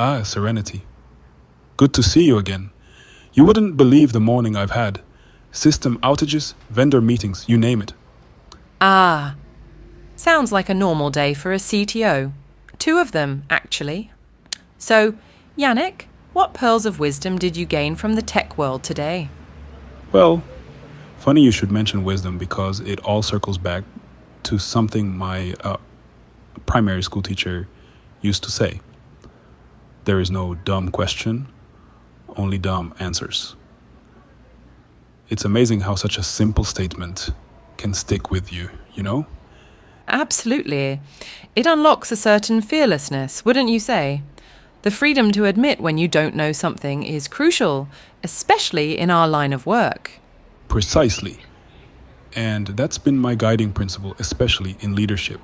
Ah, Serenity. Good to see you again. You wouldn't believe the morning I've had. System outages, vendor meetings, you name it. Ah, sounds like a normal day for a CTO. 2 of them, actually. So, Yannick, what pearls of wisdom did you gain from the tech world today? Well, funny you should mention wisdom because it all circles back to something my primary school teacher used to say. There is no dumb question, only dumb answers. It's amazing how such a simple statement can stick with you, you know? Absolutely. It unlocks a certain fearlessness, wouldn't you say? The freedom to admit when you don't know something is crucial, especially in our line of work. Precisely. And that's been my guiding principle, especially in leadership.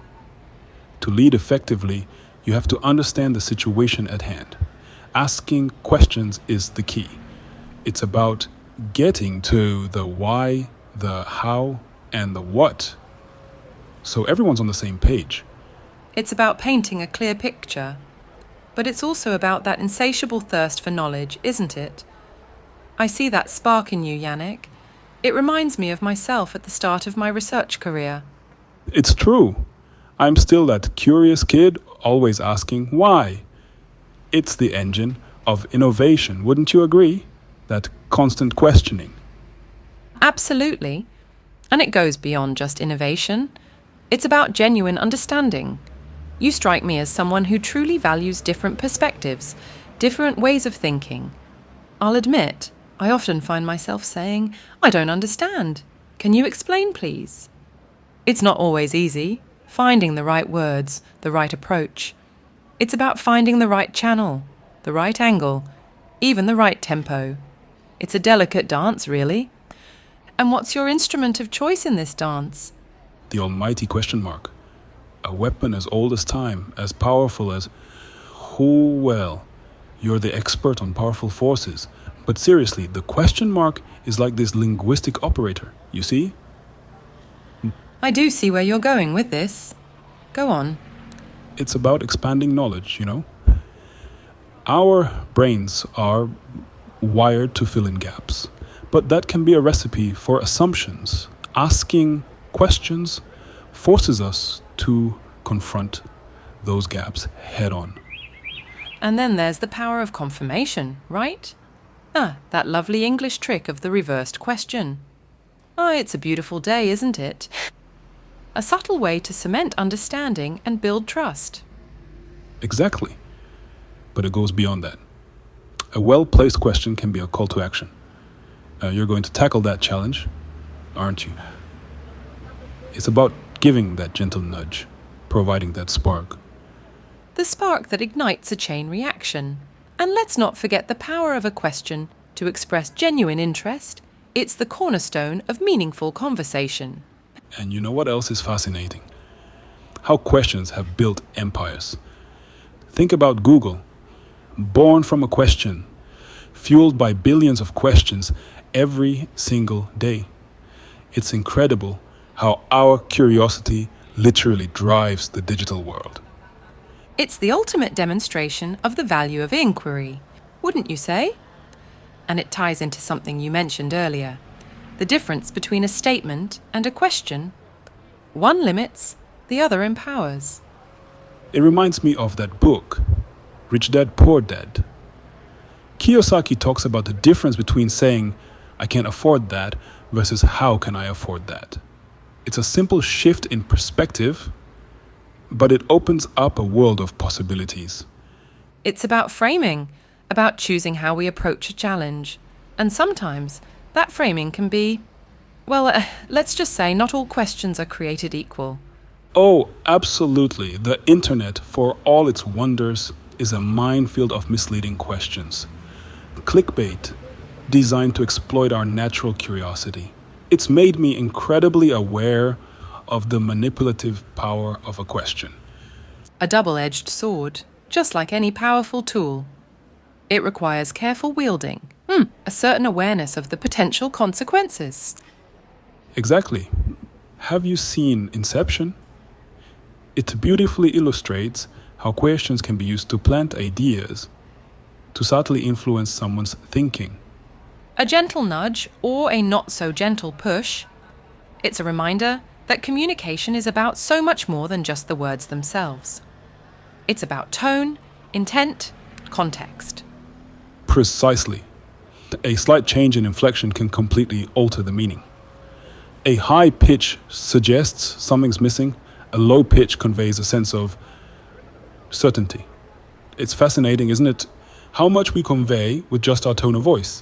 To lead effectively, you have to understand the situation at hand. Asking questions is the key. It's about getting to the why, the how, and the what. So everyone's on the same page. It's about painting a clear picture. But it's also about that insatiable thirst for knowledge, isn't it? I see that spark in you, Yannick. It reminds me of myself at the start of my research career. It's true. I'm still that curious kid, always asking why. It's the engine of innovation, wouldn't you agree? That constant questioning. Absolutely. And it goes beyond just innovation. It's about genuine understanding. You strike me as someone who truly values different perspectives, different ways of thinking. I'll admit, I often find myself saying, I don't understand. Can you explain, please? It's not always easy, finding the right words, the right approach. It's about finding the right channel, the right angle, even the right tempo. It's a delicate dance, really. And what's your instrument of choice in this dance? The almighty question mark. A weapon as old as time, as powerful as... Oh, well, you're the expert on powerful forces. But seriously, the question mark is like this linguistic operator, you see? I do see where you're going with this. Go on. It's about expanding knowledge, you know? Our brains are wired to fill in gaps. But that can be a recipe for assumptions. Asking questions forces us to confront those gaps head on. And then there's the power of confirmation, right? That lovely English trick of the reversed question. It's a beautiful day, isn't it? A subtle way to cement understanding and build trust. Exactly. But it goes beyond that. A well-placed question can be a call to action. You're going to tackle that challenge, aren't you? It's about giving that gentle nudge, providing that spark. The spark that ignites a chain reaction. And let's not forget the power of a question to express genuine interest. It's the cornerstone of meaningful conversation. And you know what else is fascinating? How questions have built empires. Think about Google. Born from a question, fueled by billions of questions every single day. It's incredible how our curiosity literally drives the digital world. It's the ultimate demonstration of the value of inquiry, wouldn't you say? And it ties into something you mentioned earlier, the difference between a statement and a question. One limits, the other empowers. It reminds me of that book, Rich Dad, Poor Dad. Kiyosaki talks about the difference between saying, I can't afford that, versus how can I afford that. It's a simple shift in perspective, but it opens up a world of possibilities. It's about framing, about choosing how we approach a challenge. And sometimes that framing can be, let's just say not all questions are created equal. Oh, absolutely. The internet, for all its wonders, is a minefield of misleading questions. Clickbait, designed to exploit our natural curiosity. It's made me incredibly aware of the manipulative power of a question. A double-edged sword, just like any powerful tool. It requires careful wielding, a certain awareness of the potential consequences. Exactly. Have you seen Inception? It beautifully illustrates how questions can be used to plant ideas, to subtly influence someone's thinking. A gentle nudge or a not so gentle push. It's a reminder that communication is about so much more than just the words themselves. It's about tone, intent, context. Precisely. A slight change in inflection can completely alter the meaning. A high pitch suggests something's missing, a low pitch conveys a sense of certainty. It's fascinating, isn't it, how much we convey with just our tone of voice?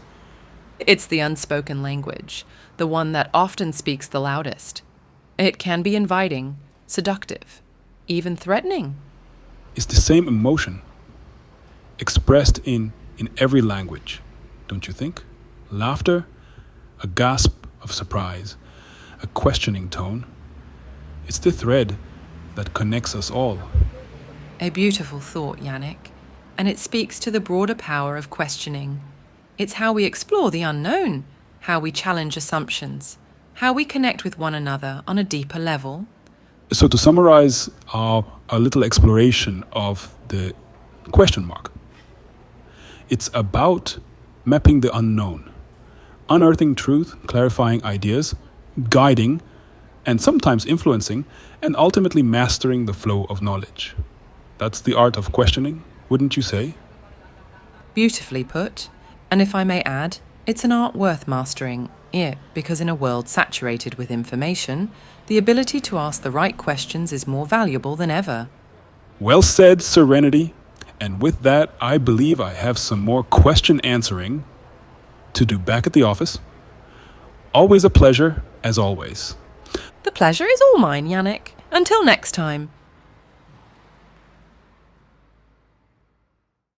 It's the unspoken language, the one that often speaks the loudest. It can be inviting, seductive, even threatening. It's the same emotion, expressed in every language, don't you think? Laughter, a gasp of surprise, a questioning tone. It's the thread that connects us all. A beautiful thought, Yannick, and it speaks to the broader power of questioning. It's how we explore the unknown, how we challenge assumptions, how we connect with one another on a deeper level. So to summarize our little exploration of the question mark, it's about mapping the unknown, unearthing truth, clarifying ideas, guiding, and sometimes influencing, and ultimately mastering the flow of knowledge. That's the art of questioning, wouldn't you say? Beautifully put. And if I may add, it's an art worth mastering, because in a world saturated with information, the ability to ask the right questions is more valuable than ever. Well said, Serenity. And with that, I believe I have some more question answering to do back at the office. Always a pleasure, as always. The pleasure is all mine, Yannick. Until next time.